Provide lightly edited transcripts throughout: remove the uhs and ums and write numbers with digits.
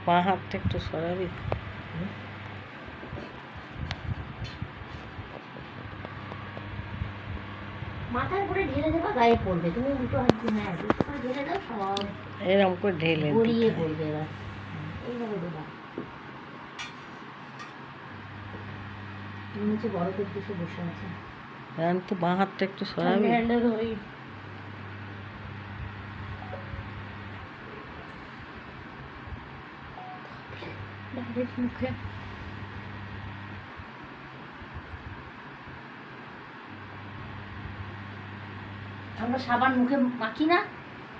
বাঁ হাতটা একটু সরাবি। মাথার উপরে ঢেলে দেবা, গায়ে পড়বে। তুমি দুটো হাত দিয়ে, হ্যাঁ দুটো করে ঢেলে দাও, সব এরকম করে ঢেলে গড়িয়ে দিতে হয়। পড়বে। এবার এইভাবে দেবা। নিচে বড় করে দিতে বসে আছে। আমি তো বাঁ হাতটা একটু সরাবি। মুখে আমরা সাবান মুখে মাখি না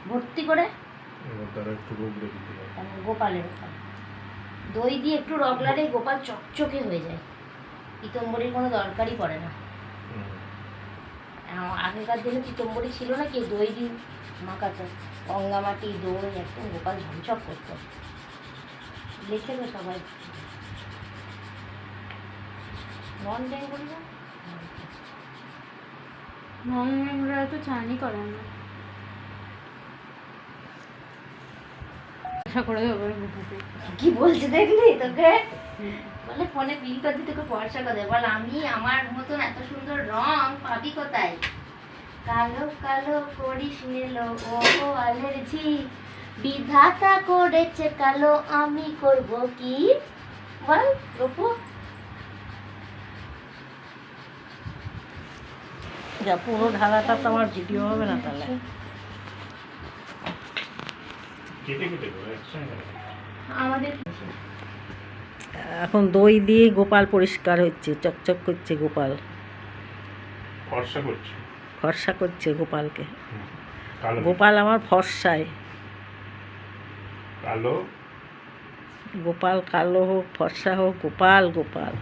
ভর্তি করে, গোপালের দই দিয়ে একটু রগলারে গোপাল চকচকে হয়ে যায়। পিতম্বরীর কোনো দরকারই পড়ে না। আগেকার দিনে পিতম্বরী ছিল না, কি দই দিয়ে মাখাতো, গঙ্গা মাটি দই একদম গোপাল ঝমঝক করতো। দেখে তো সবাই। নন বেঙ্গলিরা তো চানই করে না। আশা করে দেবো কি বলছে দেখলি তোকে? বলে ফোনে বিল করতে তোকে পয়সা করে বল, আমি আমার মতন এত সুন্দর রং পাবি কোথায়? কালো কালো করিস নিলো ও অ্যালার্জি, বিধাতা করেছে কালো, আমি করব কি? বল রূপু। যা পুরো ঢালাটা তো আমার ভিডিও হবে না তাহলে। আমাদের এখন দই দিয়ে গোপাল পরিষ্কার হচ্ছে, চকচক করছে গোপাল, ফর্সা করছে গোপালকে। গোপাল আমার ফর্সায়, গোপাল কালো হোক ফর্সা হোক, গোপাল গোপাল।